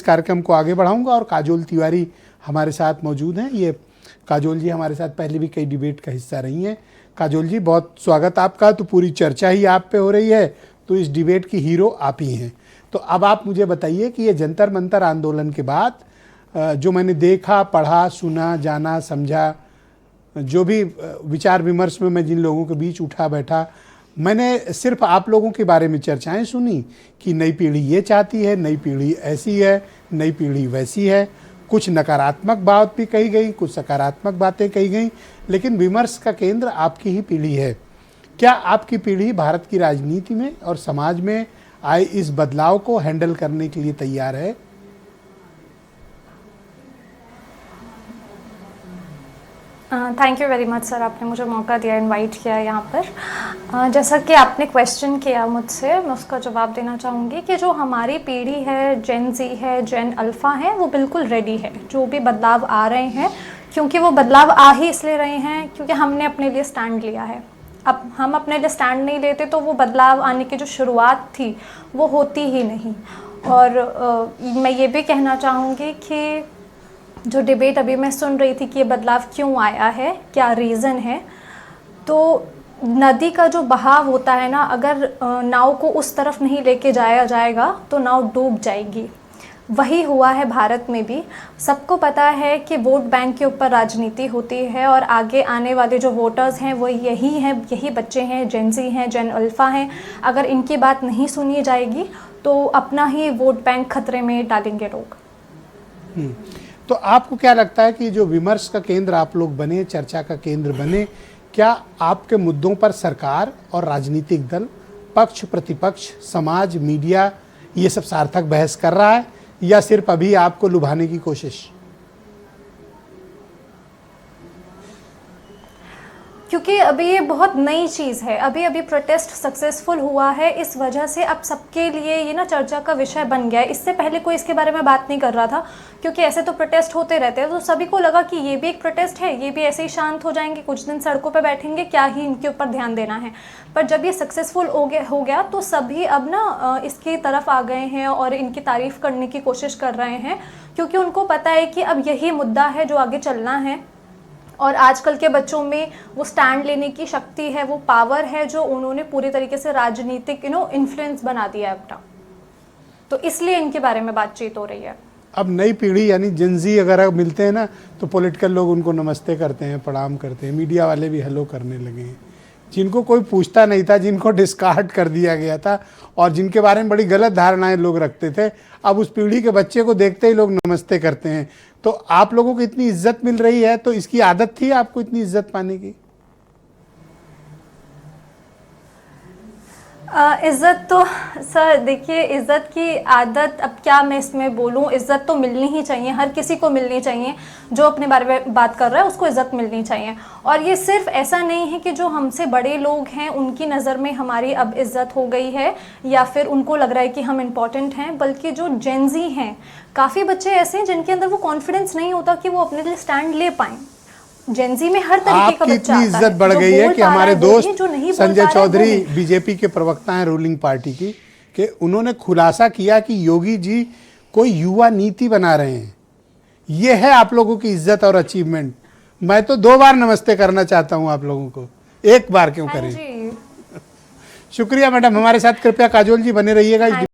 कार्यक्रम को आगे बढ़ाऊंगा और काजोल तिवारी हमारे साथ मौजूद हैं। ये काजोल जी हमारे साथ पहले भी कई डिबेट का हिस्सा रही हैं। काजोल जी बहुत स्वागत आपका। तो पूरी चर्चा ही आप पे हो रही है, तो इस डिबेट की हीरो आप ही हैं। तो अब आप मुझे बताइए कि ये जंतर मंतर आंदोलन के बाद जो मैंने देखा, पढ़ा, सुना, जाना, समझा, जो भी विचार विमर्श में मैं जिन लोगों के बीच उठा बैठा, मैंने सिर्फ आप लोगों के बारे में चर्चाएं सुनी कि नई पीढ़ी ये चाहती है, नई पीढ़ी ऐसी है, नई पीढ़ी वैसी है। कुछ नकारात्मक बात भी कही गई, कुछ सकारात्मक बातें कही गई, लेकिन विमर्श का केंद्र आपकी ही पीढ़ी है। क्या आपकी पीढ़ी भारत की राजनीति में और समाज में आए इस बदलाव को हैंडल करने के लिए तैयार है? Thank you very much sir, आपने मुझे मौका दिया, इनवाइट किया यहाँ पर। जैसा कि आपने क्वेश्चन किया मुझसे, मैं उसका जवाब देना चाहूँगी कि जो हमारी पीढ़ी है, जेन जी है, जेन अल्फ़ा है, वो बिल्कुल रेडी है जो भी बदलाव आ रहे हैं, क्योंकि वो बदलाव आ ही इसलिए रहे हैं क्योंकि हमने अपने लिए स्टैंड लिया है। अब हम अपने लिए स्टैंड नहीं लेते तो वो बदलाव आने की जो शुरुआत थी वो होती ही नहीं। और मैं ये भी कहना चाहूँगी कि जो डिबेट अभी मैं सुन रही थी कि ये बदलाव क्यों आया है, क्या रीज़न है, तो नदी का जो बहाव होता है ना, अगर नाव को उस तरफ नहीं लेके जाया जाएगा तो नाव डूब जाएगी। वही हुआ है भारत में भी। सबको पता है कि वोट बैंक के ऊपर राजनीति होती है और आगे आने वाले जो वोटर्स हैं वो यही हैं, यही बच्चे हैं, जेन ज़ी हैं, जेन अल्फ़ा हैं। अगर इनकी बात नहीं सुनी जाएगी तो अपना ही वोट बैंक खतरे में डालेंगे लोग। तो आपको क्या लगता है कि जो विमर्श का केंद्र आप लोग बने, चर्चा का केंद्र बने, क्या आपके मुद्दों पर सरकार और राजनीतिक दल, पक्ष प्रतिपक्ष, समाज, मीडिया ये सब सार्थक बहस कर रहा है या सिर्फ अभी आपको लुभाने की कोशिश? क्योंकि अभी ये बहुत नई चीज़ है, अभी प्रोटेस्ट सक्सेसफुल हुआ है, इस वजह से अब सबके लिए ये ना चर्चा का विषय बन गया है। इससे पहले कोई इसके बारे में बात नहीं कर रहा था, क्योंकि ऐसे तो प्रोटेस्ट होते रहते हैं, तो सभी को लगा कि ये भी एक प्रोटेस्ट है, ये भी ऐसे ही शांत हो जाएंगे, कुछ दिन सड़कों पे बैठेंगे, क्या ही इनके ऊपर ध्यान देना है। पर जब ये सक्सेसफुल हो गया तो सभी अब ना इसकी तरफ आ गए हैं और इनकी तारीफ़ करने की कोशिश कर रहे हैं, क्योंकि उनको पता है कि अब यही मुद्दा है जो आगे चलना है। और आजकल के बच्चों में वो स्टैंड लेने की शक्ति है, वो पावर है जो उन्होंने पूरी तरीके से राजनीतिक इन्फ्लुएंस बना दिया है अपना। तो इसलिए इनके बारे में बातचीत हो रही है। अब नई पीढ़ी यानी जेन ज़ी अगर मिलते हैं ना तो पॉलिटिकल लोग उनको नमस्ते करते हैं, प्रणाम करते हैं, मीडिया वाले भी हेलो करने लगे हैं। जिनको कोई पूछता नहीं था, जिनको डिस्कार्ड कर दिया गया था और जिनके बारे में बड़ी गलत धारणाएं लोग रखते थे, अब उस पीढ़ी के बच्चे को देखते ही लोग नमस्ते करते हैं। तो आप लोगों को इतनी इज्जत मिल रही है, तो इसकी आदत थी आपको इतनी इज्जत पाने की? इज़्ज़त तो सर देखिए, इज़्ज़त की आदत अब क्या मैं इसमें बोलूँ, इज़्ज़त तो मिलनी ही चाहिए, हर किसी को मिलनी चाहिए। जो अपने बारे में बात कर रहा है उसको इज़्ज़त मिलनी चाहिए। और ये सिर्फ ऐसा नहीं है कि जो हमसे बड़े लोग हैं उनकी नज़र में हमारी अब इज़्ज़त हो गई है या फिर उनको लग रहा है कि हम इम्पॉर्टेंट हैं, बल्कि जो जेन ज़ी हैं, काफ़ी बच्चे ऐसे हैं जिनके अंदर वो कॉन्फिडेंस नहीं होता कि वो अपने लिए स्टैंड ले पाएँ। जेन ज़ी में हर तरीके का बच्चा आता है। इतनी इज्जत बढ़ गई है कि हमारे दोस्त संजय चौधरी बीजेपी के प्रवक्ता हैं रूलिंग पार्टी की, कि उन्होंने खुलासा किया कि योगी जी कोई युवा नीति बना रहे हैं। ये है आप लोगों की इज्जत और अचीवमेंट। मैं तो 2 बार नमस्ते करना चाहता हूं आप लोगों को, 1 बार क्यों करें? जी। शुक्रिया मैडम, हमारे साथ कृपया काजोल जी बने रहिएगा।